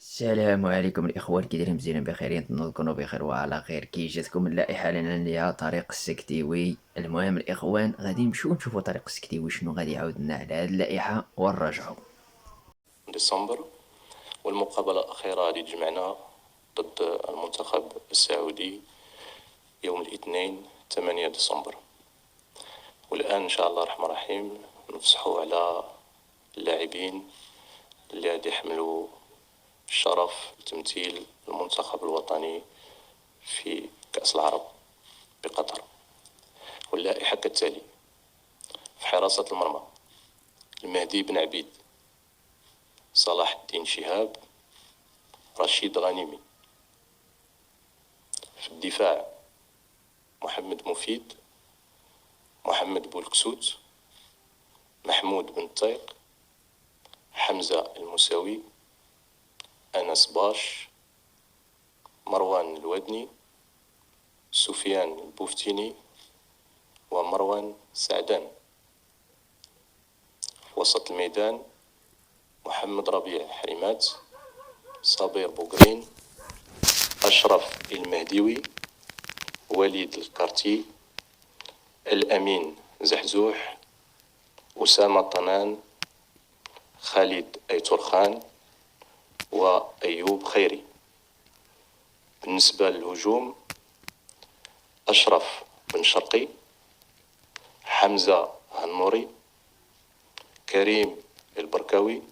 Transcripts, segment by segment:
السلام عليكم الإخوان، كي دايرين؟ مزيانين بخير؟ نتمنى تكونوا بخير وعلى خير. كي جاتكم اللائحة لنا ليها طريق السكتيوي. المهم الإخوان غادي نمشيو نشوفوا طريق السكتيوي شنو غادي يعاود لنا على هاد اللائحة ونرجعوا. ديسمبر، والمقابلة الأخيرة اللي جمعنا ضد المنتخب السعودي يوم الاثنين 8 ديسمبر. والآن إن شاء الله الرحمن الرحيم نفسحوا على اللاعبين اللي غادي يحملوا الشرف وتمثيل المنتخب الوطني في كأس العرب بقطر. واللائحة كالتالي: في حراسة المرمى المهدي بن عبيد، صلاح الدين شهاب، رشيد غنيمي. في الدفاع محمد مفيد، محمد بولكسوت، محمود بن طيق، حمزة المساوي، أنس باش، مروان الودني، سفيان البوفتيني، ومروان سعدان. في وسط الميدان محمد ربيع حريمات، صابير بوغرين، أشرف المهديوي، وليد الكارتي، الأمين زحزوح، أسامة طنان، خالد أيتور خان، وأيوب خيري. بالنسبة للهجوم أشرف بن شرقي، حمزة هنوري، كريم البركاوي،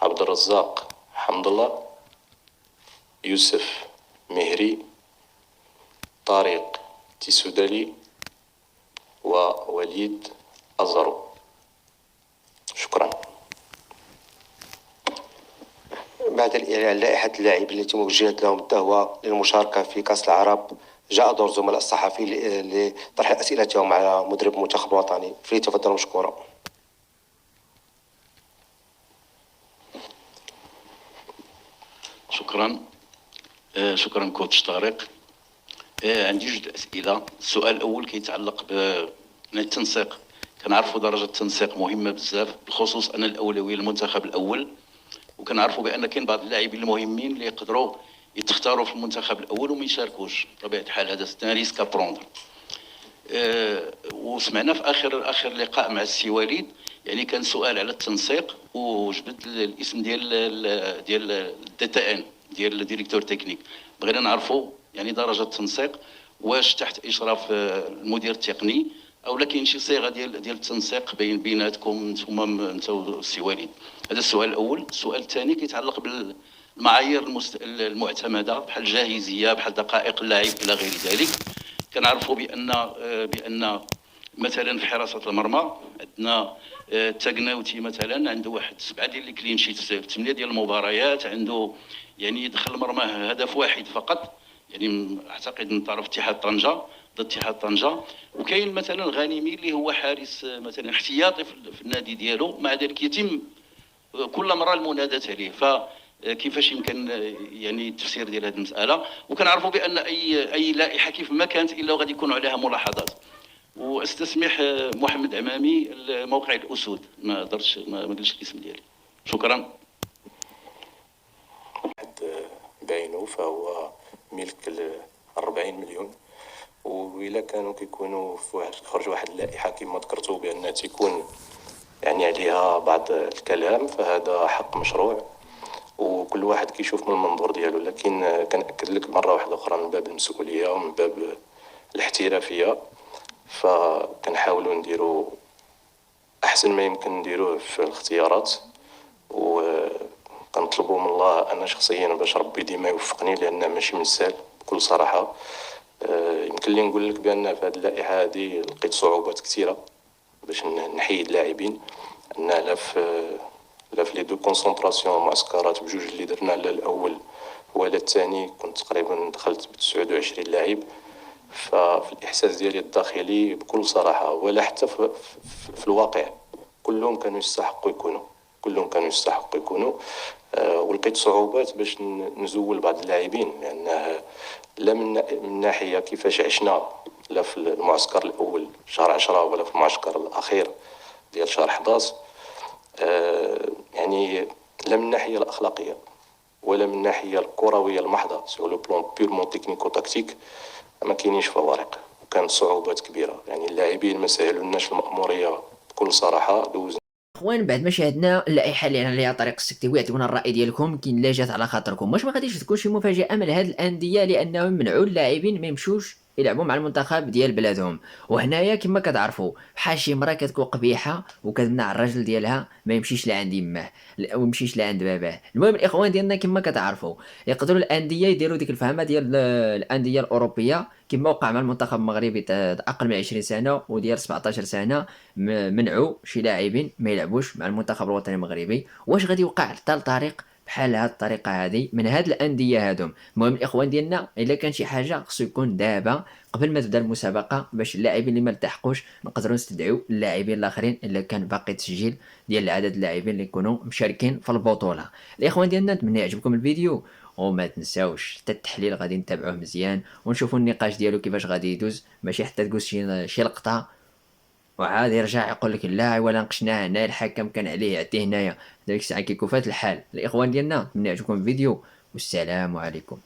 عبد الرزاق حمد الله، يوسف مهري، طارق تيسودالي، ووليد أزرو. شكرا. بعد الإعلان عن لائحة اللاعبين التي وجهت لهم الدعوة للمشاركة في كأس العرب، جاء دور زملاء الصحفي لطرح أسئلتهم على مدرب المنتخب الوطني. فليتفضلوا مشكورا. شكرا كوتش طارق. عندي جوج أسئلة. السؤال الأول كيتعلق بالتنسيق. كنعرفوا درجة التنسيق مهمة بزاف، بالخصوص أن الأولوية للمنتخب الأول، وكنعرفوا بأن كاين بعض اللاعبين المهمين اللي يقدروا يتختاروا في المنتخب الأول وما يشاركوش. بطبيعة الحال هذا سي ريسك ابروندر. وسمعنا في آخر لقاء مع السي وليد يعني كان سؤال على التنسيق، وجبد الاسم ديال الدي تي ان ديال الديريكتور تكنيك. بغينا نعرفوا يعني درجه التنسيق، واش تحت اشراف المدير التقني او لا كاين شي صيغه ديال التنسيق بيناتكم انت والسي وليد. هذا السؤال الاول. السؤال الثاني كيتعلق بالمعايير المعتمده بحال الجاهزيه، بحال دقائق اللاعب الى غير ذلك. كنعرفوا بان مثلا في حراسه المرمى عندنا التقناوتي مثلا عنده واحد 7 ديال الكلين شيت في 8 ديال المباريات، عنده يعني دخل مرماه هدف واحد فقط، يعني اعتقد من طرف اتحاد طنجه ضد اتحاد طنجه. وكاين مثلا الغانمي اللي هو حارس مثلا احتياطي في النادي ديالو، مع ذلك يتم كل مره المناداه عليه. فكيفاش يمكن يعني التفسير ديال هذه المساله؟ وكنعرفوا بان اي لائحه كيف ما كانت الا وغادي يكونوا عليها ملاحظات. واستسمح محمد عمامي موقع الاسود، ما قلتش الاسم ديالي. شكرا. بعينه فهو ملك 40 مليون، وإلا كانوا كيكونوا في خرج واحد اللائحة كما ذكرتوا بأنها تيكون يعني عليها بعض الكلام، فهذا حق مشروع وكل واحد كيشوف من المنظور ديالو. لكن كنأكد لك مرة واحدة أخرى من باب المسؤولية ومن باب الاحترافية، فكنحاولوا نديروا أحسن ما يمكن نديروه في الاختيارات، وكنطلبوا من الله أنا شخصيا باش ربي ديما يوفقني، لأن ماشي من السهل بكل صراحة. يمكن لي نقول لك بأن في هذه اللائحة هذه لقيت صعوبات كثيرة باش نحيد اللاعبين. أن لا في لي دو كونسونطراسيون معسكرات بجوج اللي درنا، لا الأول ولا الثاني، كنت تقريبا دخلت ب29 لاعب. ففي الإحساس ديالي الداخلي بكل صراحة، ولا حتى في الواقع، كلهم كانوا يستحقوا يكونوا. ولقيت صعوبات باش نزول بعض اللاعبين، لأنه لا من ناحية كيفاش عشنا، لا في المعسكر الأول شهر 10 ولا في المعسكر الأخير ديال شهر 11، يعني لا من الناحية الأخلاقية ولا من الناحيه الكرويه المحضه سو لو بلون بيرمون تكنيكو تاكتيك ما كاينينش فوارق، وكانت صعوبات كبيره. يعني اللاعبين ما سهلولناش المأموريه بكل صراحه. دوزنا اخوان بعد ما شاهدنا اللائحه اللي عليها طريق السكتيوي، عطيونا الراي ديالكم كاين لا جات على خاطركم. واش ما غاديش تكون شي مفاجاه من هاد الانديه لانهم منعوا اللاعبين ما يمشوش يلعبوا مع المنتخب ديال بلادهم؟ وهنايا كما كتعرفوا بحال شي مرا كتكون قبيحه وكتمنع الراجل ديالها ما يمشيش لعند يماه ويمشيش لعند باباه. المهم الاخوان ديالنا كما كتعرفوا يقدروا الانديه يديروا ديك الفهمه ديال الانديه الاوروبيه كما وقع مع المنتخب المغربي اقل من 20 سنه وديال 17 سنه، منعوا شي لاعبين ما يلعبوش مع المنتخب الوطني المغربي. واش غادي يوقع حتى الطريق بحال هاد الطريقه هذه من هاد الانديه هادم؟ المهم الاخوان ديالنا الا كان شي حاجه خصو يكون دابا قبل ما تبدا المسابقه، باش اللاعبين اللي ما التحقوش نقدروا نستدعوا اللاعبين الاخرين الا كان باقي تسجيل ديال عدد اللاعبين اللي يكونوا مشاركين في البطوله. الاخوان ديالنا نتمنى يعجبكم الفيديو، وما تنساوش حتى التحليل غادي نتابعوه مزيان ونشوفوا النقاش ديالو كيفاش غادي يدوز، ماشي حتى تقول شي لقطه وعاد يرجع يقول لك لا ولا ناقشناه هنا الحكم كان عليه عدي هنايا. ديك الساعه كيكون فات الحال. الاخوان ديالنا نتمنى يعجبكم الفيديو والسلام عليكم.